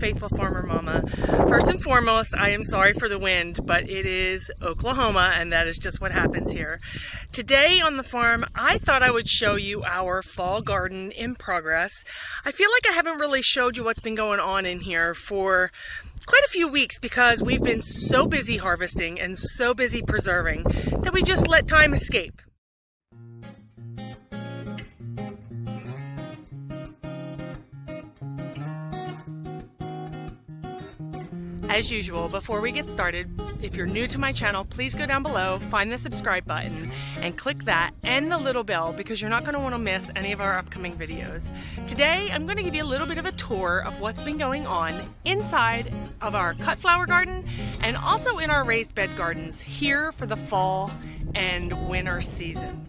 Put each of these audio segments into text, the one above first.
Faithful Farmer Mama. First and foremost, I am sorry for the wind, but it is Oklahoma and that is just what happens here. Today on the farm, I thought I would show you our fall garden in progress. I feel like I haven't really showed you what's been going on in here for quite a few weeks because we've been so busy harvesting and so busy preserving that we just let time escape. As usual, before we get started, if you're new to my channel, please go down below, find the subscribe button, and click that and the little bell because you're not going to want to miss any of our upcoming videos. Today, I'm going to give you a little bit of a tour of what's been going on inside of our cut flower garden and also in our raised bed gardens here for the fall and winter season.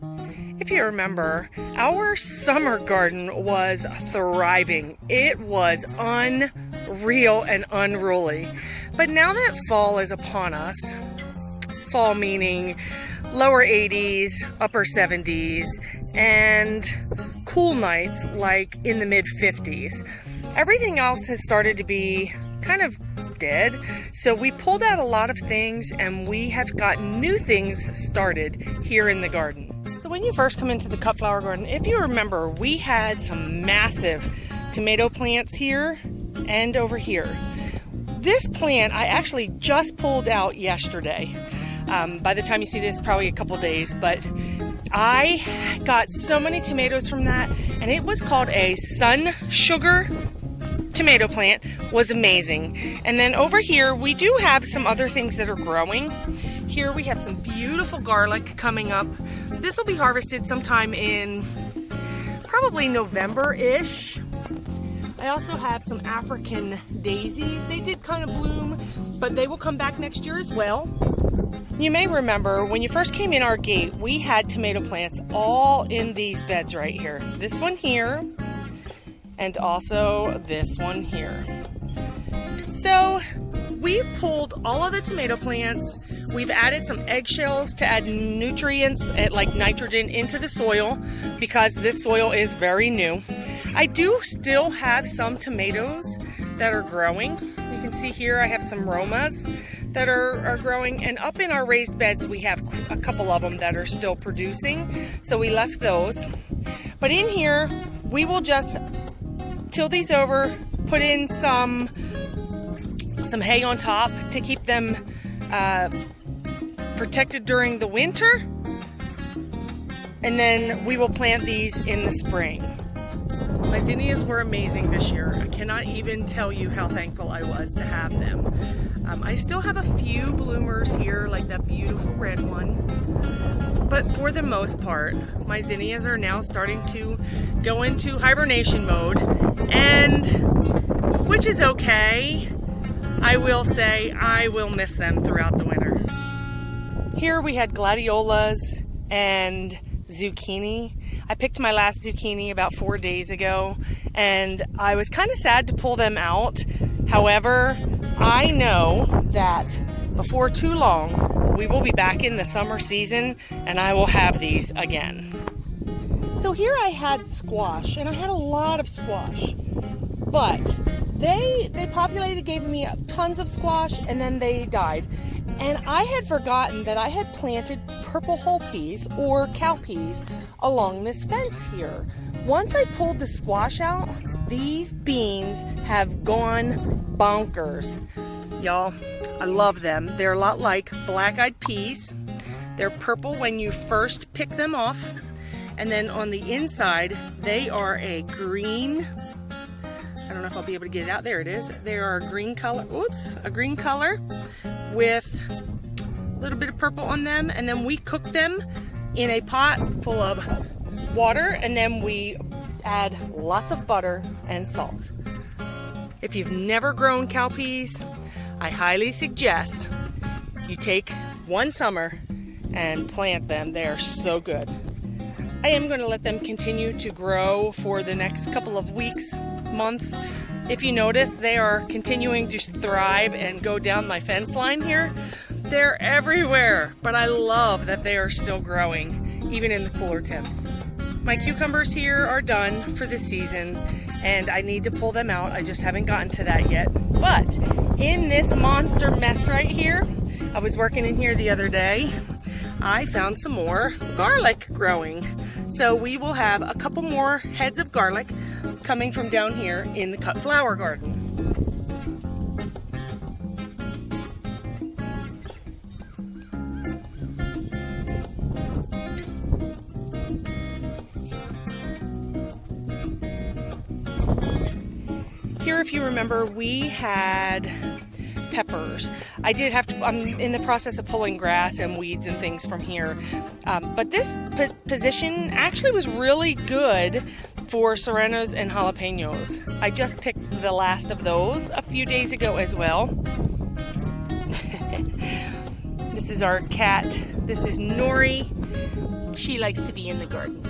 If you remember, our summer garden was thriving. It was unreal and unruly. But now that fall is upon us, fall meaning lower 80s, upper 70s, and cool nights like in the mid 50s, everything else has started to be kind of dead. So we pulled out a lot of things and we have gotten new things started here in the garden. So when you first come into the cut flower garden, if you remember, we had some massive tomato plants here and over here. This plant I actually just pulled out yesterday. By the time you see this, probably a couple days, but I got so many tomatoes from that, and it was called a sun sugar tomato plant. Was amazing. And then over here we do have some other things that are growing. Here we have some beautiful garlic coming up. This will be harvested sometime in probably November-ish. I also have some African daisies. They did kind of bloom, but they will come back next year as well. You may remember when you first came in our gate, we had tomato plants all in these beds right here. This one here, and also this one here. So we pulled all of the tomato plants. We've added some eggshells to add nutrients like nitrogen into the soil because this soil is very new. I do still have some tomatoes that are growing. You can see here I have some Romas that are growing, and up in our raised beds we have a couple of them that are still producing, so we left those. But in here we will just till these over, put in some hay on top to keep them protected during the winter, and then we will plant these in the spring. My zinnias were amazing this year. I cannot even tell you how thankful I was to have them. I still have a few bloomers here, like that beautiful red one, but for the most part, my zinnias are now starting to go into hibernation mode, and which is okay. I will say I will miss them throughout the winter. Here we had gladiolas and zucchini. I picked my last zucchini about 4 days ago, and I was kind of sad to pull them out. However, I know that before too long, we will be back in the summer season, and I will have these again. So here I had squash, and I had a lot of squash, but they populated, gave me tons of squash, and then they died. And I had forgotten that I had planted purple whole peas or cow peas along this fence here. Once I pulled the squash out, these beans have gone bonkers. Y'all, I love them. They're a lot like black-eyed peas. They're purple when you first pick them off. And then on the inside, they are a green. I don't know if I'll be able to get it out. There it is. They are a green color. Oops, a green color with a little bit of purple on them. And then we cook them in a pot full of water, and then we add lots of butter and salt. If you've never grown cow peas, I highly suggest you take one summer and plant them. They are so good. I am going to let them continue to grow for the next couple of weeks, months. If you notice, they are continuing to thrive and go down my fence line here. They're everywhere, but I love that they are still growing, even in the cooler temps. My cucumbers here are done for the season, and I need to pull them out. I just haven't gotten to that yet. But in this monster mess right here, I was working in here the other day, I found some more garlic growing. So we will have a couple more heads of garlic coming from down here in the cut flower garden. Here, if you remember, we had peppers. I'm in the process of pulling grass and weeds and things from here. But this position actually was really good for serranos and jalapenos. I just picked the last of those a few days ago as well. This is our cat. This is Nori. She likes to be in the garden too.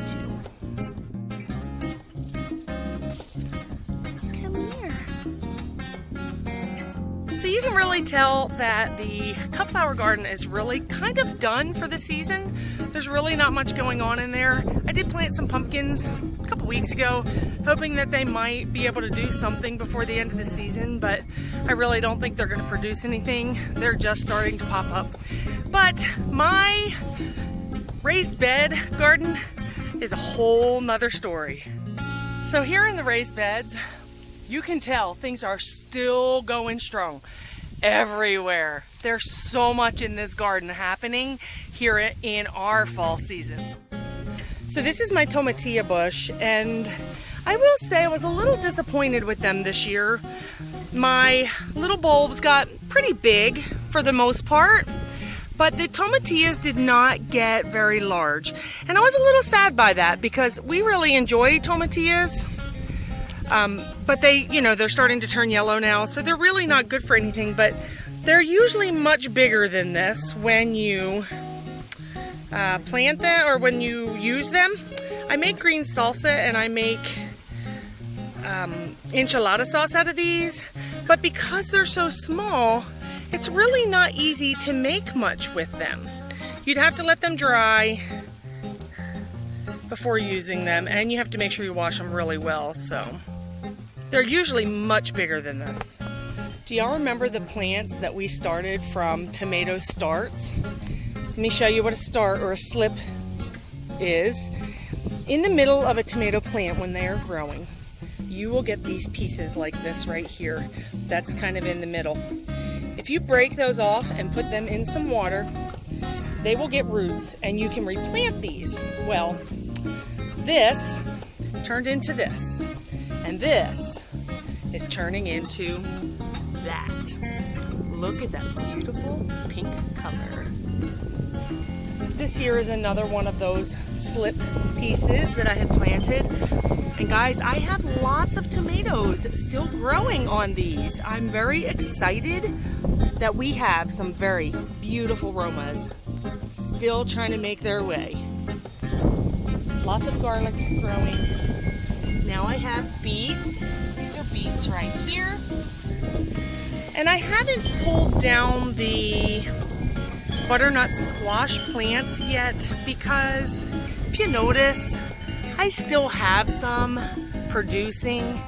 So you can really tell that the cut flower garden is really kind of done for the season. There's really not much going on in there. I did plant some pumpkins a couple weeks ago, hoping that they might be able to do something before the end of the season, but I really don't think they're going to produce anything. They're just starting to pop up. But my raised bed garden is a whole nother story. So here in the raised beds, you can tell things are still going strong everywhere. There's so much in this garden happening here in our fall season. So this is my tomatilla bush, and I will say I was a little disappointed with them this year. My little bulbs got pretty big for the most part, but the tomatillas did not get very large. And I was a little sad by that because we really enjoy tomatillas. But they're starting to turn yellow now, so they're really not good for anything, but they're usually much bigger than this when you plant them or when you use them. I make green salsa and I make enchilada sauce out of these, but because they're so small, it's really not easy to make much with them. You'd have to let them dry before using them, and you have to make sure you wash them really well, so they're usually much bigger than this. Do y'all remember the plants that we started from tomato starts? Let me show you what a start or a slip is. In the middle of a tomato plant when they are growing, you will get these pieces like this right here. That's kind of in the middle. If you break those off and put them in some water, they will get roots and you can replant these. Well, this turned into this, and this is turning into that. Look at that beautiful pink color. This here is another one of those slip pieces that I had planted. And guys, I have lots of tomatoes still growing on these. I'm very excited that we have some very beautiful Romas still trying to make their way. Lots of garlic growing. Now I have beets. These are beets right here. And I haven't pulled down the butternut squash plants yet because if you notice, I still have some producing.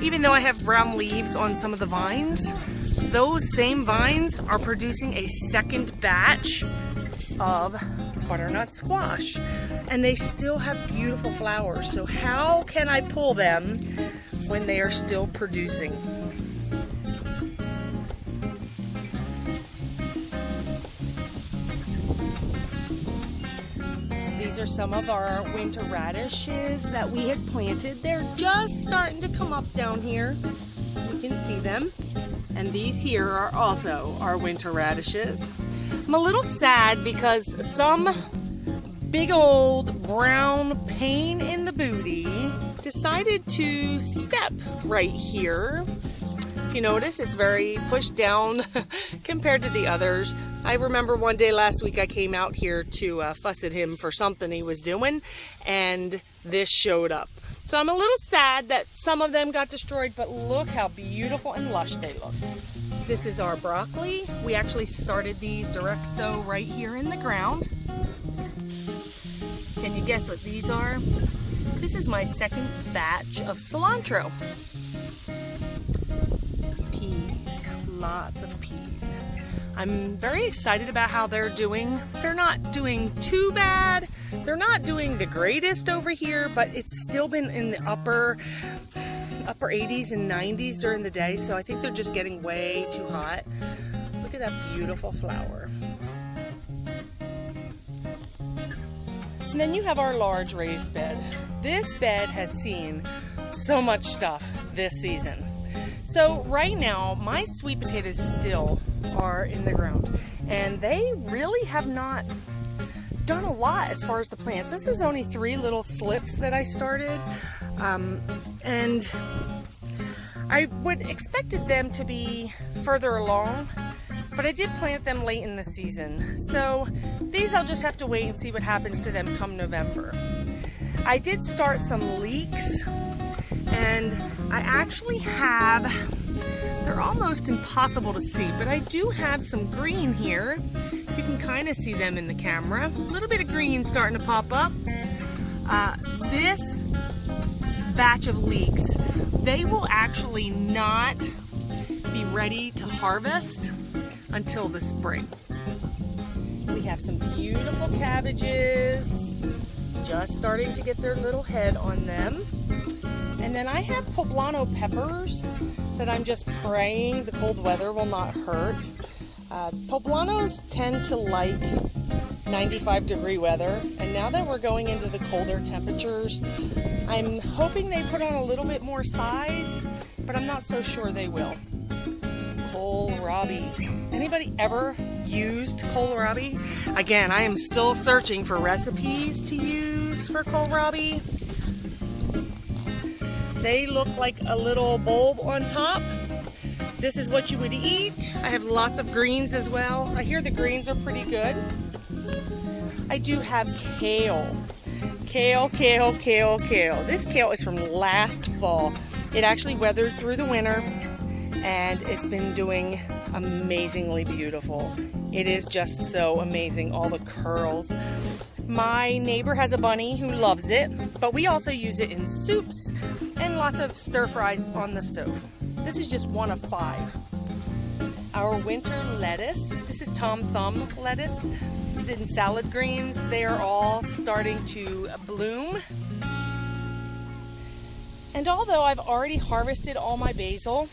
Even though I have brown leaves on some of the vines, those same vines are producing a second batch of butternut squash. And they still have beautiful flowers. So how can I pull them when they are still producing? These are some of our winter radishes that we had planted. They're just starting to come up down here. You can see them. And these here are also our winter radishes. I'm a little sad because some big old brown pain in the booty decided to step right here. If you notice, it's very pushed down compared to the others. I remember one day last week I came out here to fuss at him for something he was doing, and this showed up. So I'm a little sad that some of them got destroyed, but look how beautiful and lush they look. This is our broccoli. We actually started these direct sow right here in the ground. Can you guess what these are? This is my second batch of cilantro. Peas, lots of peas. I'm very excited about how they're doing. They're not doing too bad. They're not doing the greatest over here, but it's still been in the upper 80s and 90s during the day, so I think they're just getting way too hot. Look at that beautiful flower. And then you have our large raised bed. This bed has seen so much stuff this season. So right now, my sweet potatoes still are in the ground, and they really have not done a lot as far as the plants. This is only 3 little slips that I started, and I would expected them to be further along, but I did plant them late in the season. So these I'll just have to wait and see what happens to them come November. I did start some leeks, and I actually have, they're almost impossible to see, but I do have some green here. You can kind of see them in the camera. A little bit of green starting to pop up. This batch of leeks, they will actually not be ready to harvest until the spring. We have some beautiful cabbages just starting to get their little head on them. And then I have poblano peppers that I'm just praying the cold weather will not hurt. Poblanos tend to like 95-degree weather, and now that we're going into the colder temperatures, I'm hoping they put on a little bit more size, but I'm not so sure they will. Kohlrabi. Anybody ever used kohlrabi? Again, I am still searching for recipes to use for kohlrabi. They look like a little bulb on top. This is what you would eat. I have lots of greens as well. I hear the greens are pretty good. I do have kale. Kale. This kale is from last fall. It actually weathered through the winter, and it's been doing amazingly beautiful. It is just so amazing, all the curls. My neighbor has a bunny who loves it, but we also use it in soups and lots of stir fries on the stove. This is just one of 5. Our winter lettuce, this is Tom Thumb lettuce, and salad greens, they are all starting to bloom. And although I've already harvested all my basil,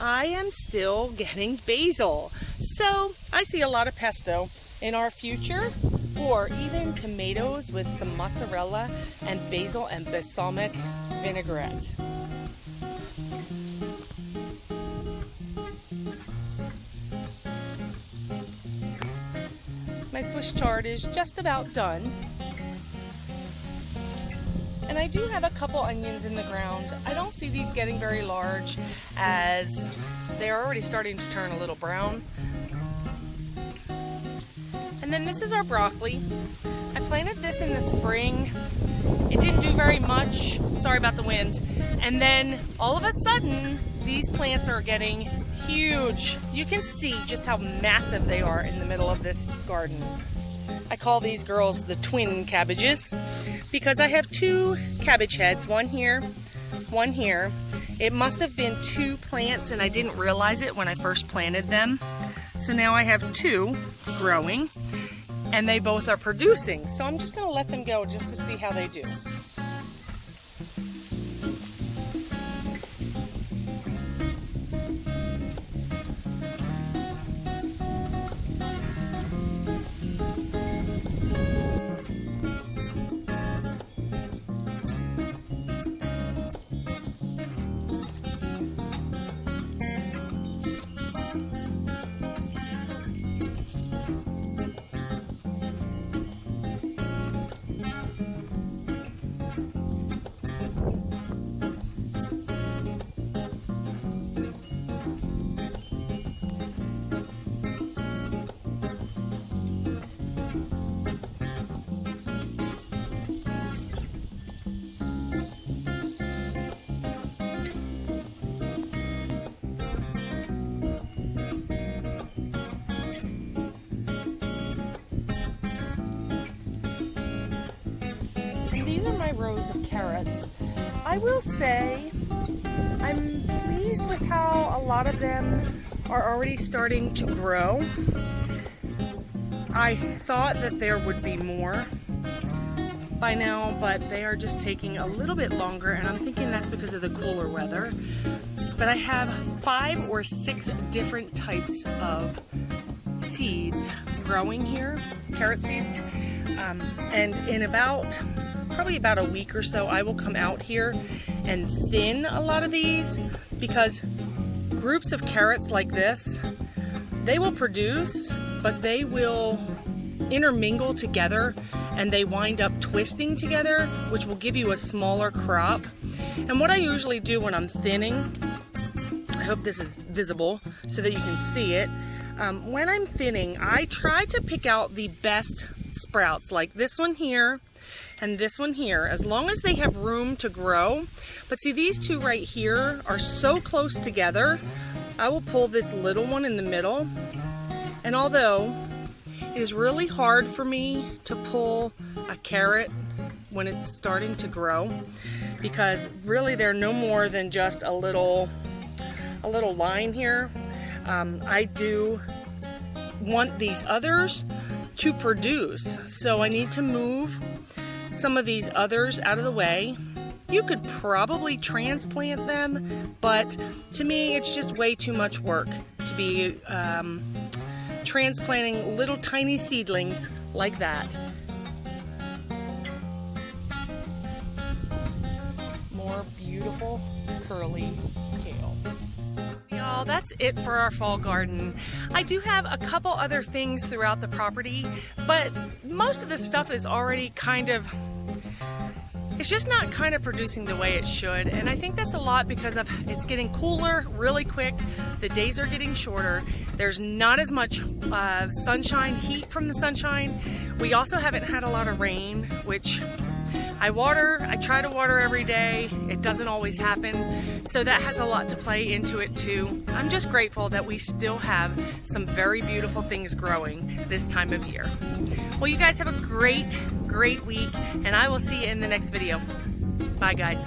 I am still getting basil. So I see a lot of pesto in our future, or even tomatoes with some mozzarella and basil and balsamic vinaigrette. My Swiss chard is just about done. And I do have a couple onions in the ground. I don't see these getting very large as they are already starting to turn a little brown. And then this is our broccoli. I planted this in the spring. It didn't do very much. Sorry about the wind. And then all of a sudden, these plants are getting huge. You can see just how massive they are in the middle of this garden. I call these girls the twin cabbages because I have 2 cabbage heads, one here, one here. It must have been 2 plants and I didn't realize it when I first planted them. So now I have 2 growing and they both are producing. So I'm just going to let them go just to see how they do. these are my rows of carrots. I will say I'm pleased with how a lot of them are already starting to grow. I thought that there would be more by now, but they are just taking a little bit longer, and I'm thinking that's because of the cooler weather. But I have 5 or 6 different types of seeds growing here, carrot seeds, and in probably about a week or so, I will come out here and thin a lot of these, because groups of carrots like this, they will produce, but they will intermingle together and they wind up twisting together, which will give you a smaller crop. And what I usually do when I'm thinning, I hope this is visible so that you can see it. When I'm thinning, I try to pick out the best sprouts, like this one here and this one here, as long as they have room to grow. But see, these two right here are so close together, I will pull this little one in the middle. And although it is really hard for me to pull a carrot when it's starting to grow, because really they're no more than just a little line here. I do want these others to produce, so I need to move some of these others out of the way. You could probably transplant them, but to me it's just way too much work to be transplanting little tiny seedlings like that. More beautiful curly kale. Y'all, that's it for our fall garden. I do have a couple other things throughout the property, but most of the stuff is already it's just not kind of producing the way it should, and I think that's a lot because it's getting cooler really quick. The days are getting shorter. There's not as much sunshine, heat from the sunshine. We also haven't had a lot of rain, which I try to water every day. It doesn't always happen, so that has a lot to play into it too. I'm just grateful that we still have some very beautiful things growing this time of year. Well, you guys have a great week, and I will see you in the next video. Bye, guys.